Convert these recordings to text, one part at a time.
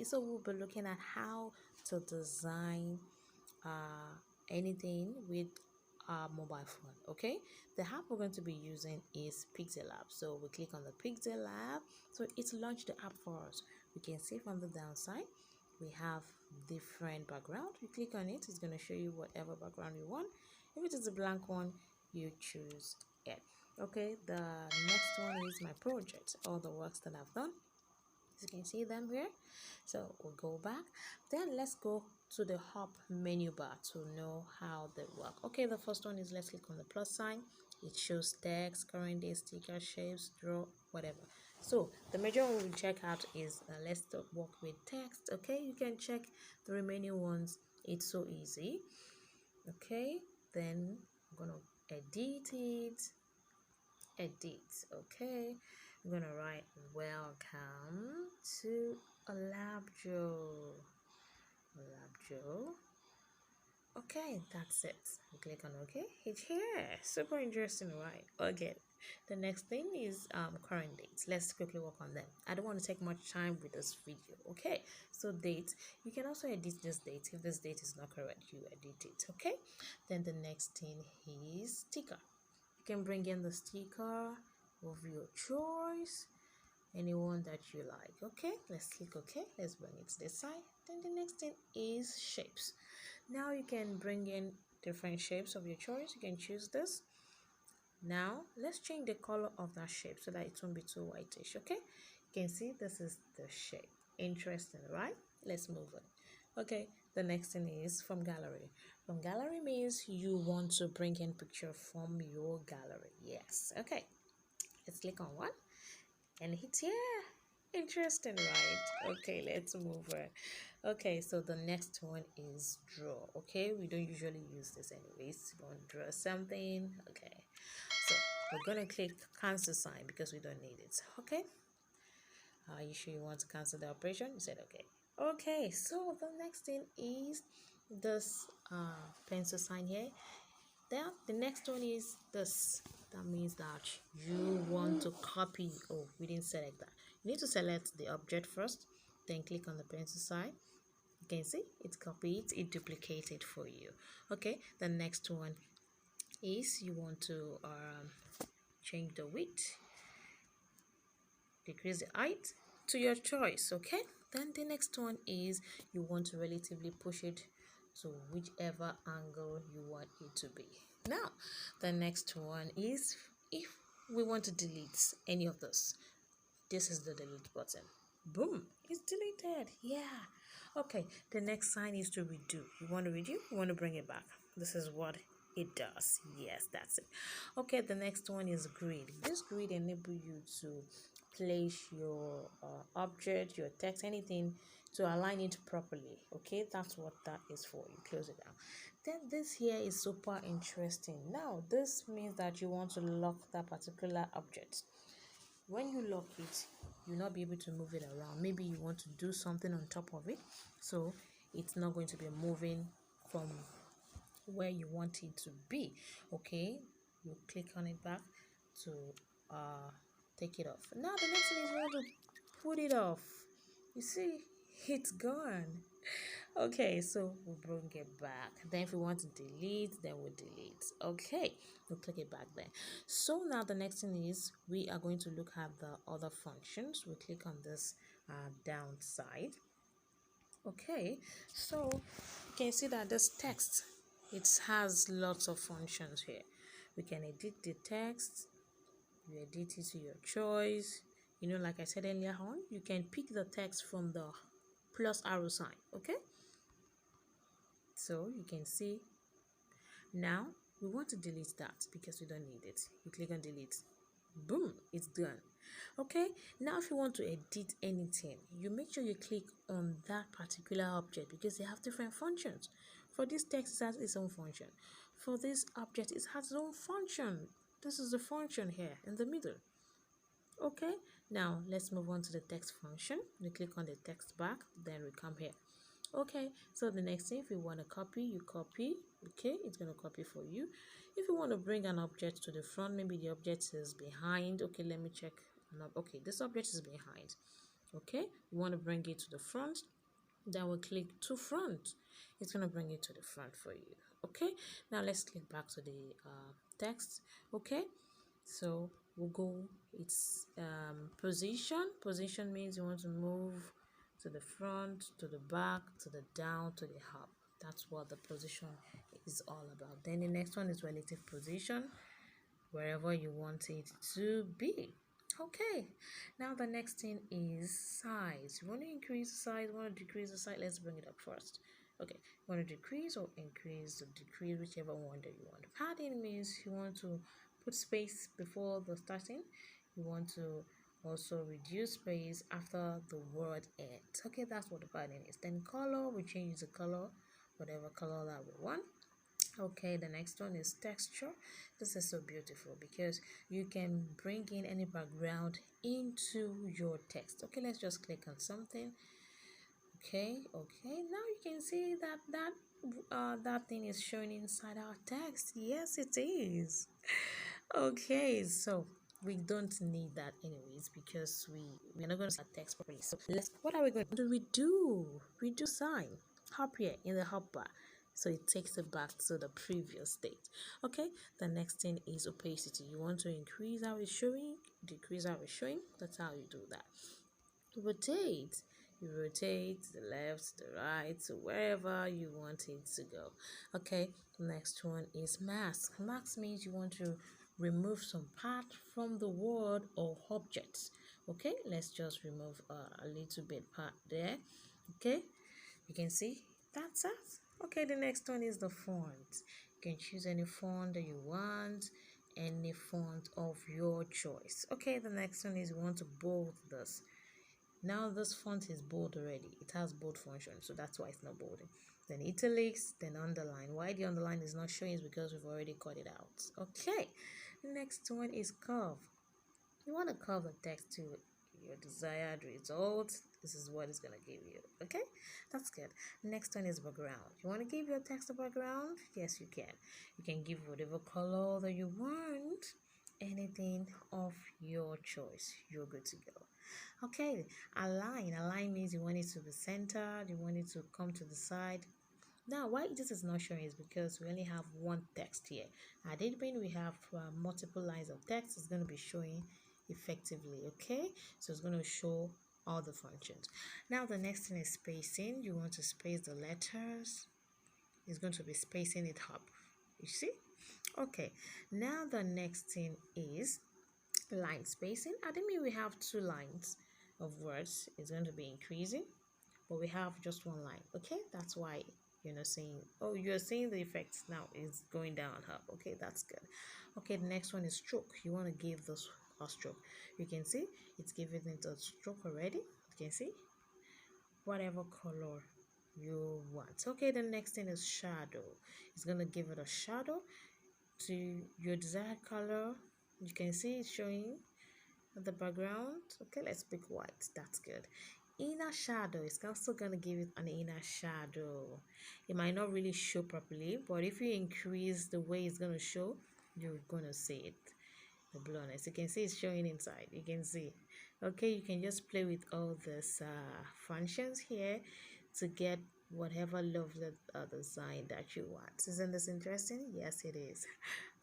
so we'll be looking at how to design anything with our mobile phone. Okay, the app we're going to be using is Pixellab. So we click on the Pixellab, so it's launched the app for us. We can see from the downside we have different background. You click on it, it's going to show you whatever background you want. If it is a blank one, you choose it. Okay, the next one is my project, all the works that I've done. As you can see them here. So we'll go back, then let's go to the hub menu bar to know how they work. Okay, the first one is, let's click on the plus sign. It shows text, current day, sticker, shapes, draw, whatever. So the major one we'll check out is let's work with text. Okay, you can check the remaining ones, it's so easy. Okay, then I'm gonna edit it. Okay, I'm gonna write welcome to Labjo. Okay, that's it. We click on OK. It's here. Super interesting, right? Okay, the next thing is current dates. Let's quickly work on them. I don't want to take much time with this video. Okay, so date, you can also edit this date. If this date is not correct, you edit it. Okay, then the next thing is sticker. You can bring in the sticker of your choice, anyone that you like. Okay, let's click OK. Let's bring it to this side. Then the next thing is shapes. Now you can bring in different shapes of your choice. You can choose this. Now let's change the color of that shape so that it won't be too whitish. Okay, you can see this is the shape. Interesting, right? Let's move on. Okay, the next thing is from gallery. From gallery means you want to bring in picture from your gallery. Yes. Okay, let's click on one and hit here. Interesting, right? Okay, let's move on. Okay, so the next one is draw. Okay, we don't usually use this anyways. We want to draw something. Okay, so we're gonna click cancel sign because we don't need it. Okay, are you sure you want to cancel the operation? You said okay. Okay, so the next thing is this pencil sign here. Then the next one is this. That means that you want to copy. Oh, we didn't select that. You need to select the object first, then click on the pencil sign. You can see it's copied, it duplicated for you. Okay, the next one is you want to change the width, decrease the height to your choice. Okay, then the next one is you want to relatively push it to whichever angle you want it to be. Now the next one is if we want to delete any of this, this is the delete button. Boom, it's deleted. Yeah. Okay, the next sign is to redo. You want to redo, you want to bring it back. This is what it does. Yes, that's it. Okay, the next one is grid. This grid enables you to place your object, your text, anything to align it properly. Okay, that's what that is for. You close it down. Then this here is super interesting. Now this means that you want to lock that particular object. When you lock it, you'll not be able to move it around. Maybe you want to do something on top of it, so it's not going to be moving from where you want it to be. Okay, you click on it back to take it off. Now the next thing is you want to put it off. You see, it's gone. Okay, so we'll bring it back. Then if we want to delete, then we'll delete. Okay, we'll click it back there. So now the next thing is we are going to look at the other functions. We'll click on this downside. Okay, so you can see that this text, it has lots of functions here. We can edit the text. You edit it to your choice. You know, like I said earlier on, you can pick the text from the plus arrow sign. Okay, so you can see now we want to delete that because we don't need it. You click on delete. Boom, it's done. Okay, now if you want to edit anything, you make sure you click on that particular object because they have different functions. For this text, it has its own function. For this object, it has its own function. This is the function here in the middle. Okay, now let's move on to the text function. We click on the text back, then we come here. Okay, so the next thing, if you want to copy, you copy. Okay, it's going to copy for you. If you want to bring an object to the front, maybe the object is behind. Okay, let me check. Okay, this object is behind. Okay, you want to bring it to the front. Then we'll click to front. It's going to bring it to the front for you. Okay, now let's click back to the text. Okay, so we'll go, it's position means you want to move to the front, to the back, to the down, to the up. That's what the position is all about. Then the next one is relative position, wherever you want it to be. Okay, now the next thing is size. You want to increase the size, you want to decrease the size. Let's bring it up first. Okay, you want to decrease or increase or decrease, whichever one that you want. Padding means you want to put space before the starting. You want to also reduce space after the word ends. Okay, that's what the padding is. Then color, we change the color, whatever color that we want. Okay, the next one is texture. This is so beautiful because you can bring in any background into your text. Okay, let's just click on something. Okay, now you can see that thing is showing inside our text. Yes, it is. Okay, so we don't need that anyways because we're not going to start text properly. So what are we going to do? We do sign hop here in the hop bar, so it takes it back to the previous state. Okay, the next thing is opacity. You want to increase how it's showing, decrease how it's showing. That's how you do that. Rotate, you rotate to the left, to the right, to wherever you want it to go. Okay, next one is mask. Mask means you want to remove some part from the word or object. Okay, let's just remove a little bit part there. Okay, you can see that's it. Okay, the next one is the font. You can choose any font that you want, any font of your choice. Okay, the next one is you want to bold this. Now this font is bold already. It has bold function, so that's why it's not bolding. Then italics, then underline. Why the underline is not showing is because we've already cut it out. Okay, next one is curve. You want to curve the text to your desired result. This is what it's going to give you. Okay, that's good. Next one is background. You want to give your text a background? Yes, you can. You can give whatever color that you want. Anything of your choice. You're good to go. Okay, align means you want it to be centered, you want it to come to the side. Now why this is not showing is because we only have one text here. Had it been we have multiple lines of text, it's going to be showing effectively. Okay, so it's going to show all the functions. Now the next thing is spacing. You want to space the letters, it's going to be spacing it up, you see. Okay, now the next thing is line spacing. I didn't mean we have two lines of words. It's going to be increasing, but we have just one line. Okay, that's why you're not seeing, oh, you're seeing the effects now is going down up. Okay, that's good. Okay, the next one is stroke. You want to give this a stroke. You can see it's giving it a stroke already. You can see whatever color you want. Okay, the next thing is shadow. It's going to give it a shadow to your desired color. You can see it's showing the background. Okay, let's pick white. That's good. Inner shadow is also going to give it an inner shadow. It might not really show properly, but if you increase the way it's going to show, you're going to see it. The blurriness, you can see it's showing inside. You can see. Okay, you can just play with all these functions here to get whatever lovely design that you want. Isn't this interesting? Yes, it is.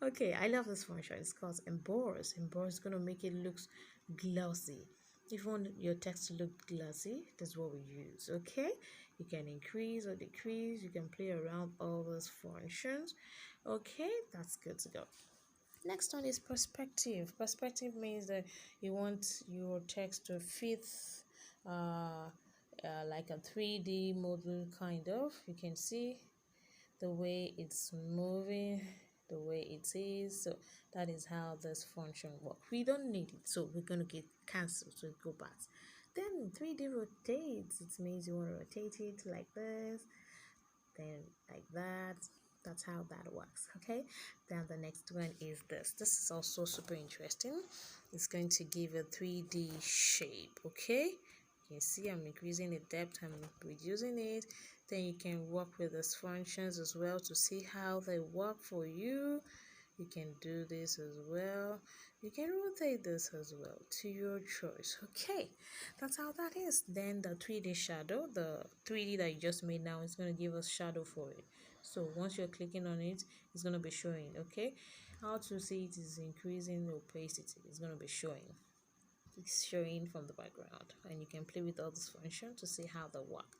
Okay, I love this function. It's called emboss. Emboss is going to make it look glossy. If you want your text to look glossy, that's what we use. Okay, you can increase or decrease. You can play around all those functions. Okay, that's good to go. Next one is perspective. Perspective means that you want your text to fit like a 3D model kind of. You can see the way it's moving, the way it is. So that is how this function works. We don't need it, so we're going to get cancelled, so go back. Then 3D rotates. It means you want to rotate it like this, then like that. That's how that works. Okay, then the next one is this is also super interesting. It's going to give a 3D shape. Okay, you can see I'm increasing the depth, I'm reducing it. Then you can work with these functions as well to see how they work for you. You can do this as well. You can rotate this as well, to your choice. Okay, that's how that is. Then the 3D shadow, the 3D that you just made now, is going to give us shadow for it. So once you're clicking on it, it's going to be showing. Okay, how to see it is increasing opacity. It's going to be showing. It's showing from the background, and you can play with all this function to see how they work.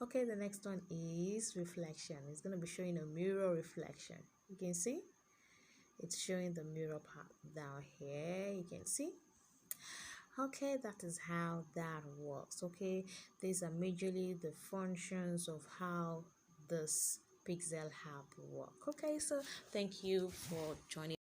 Okay, the next one is reflection. It's going to be showing a mirror reflection. You can see it's showing the mirror part down here. You can see. Okay, that is how that works. Okay, these are majorly the functions of how this Pixel app work. Okay, so thank you for joining.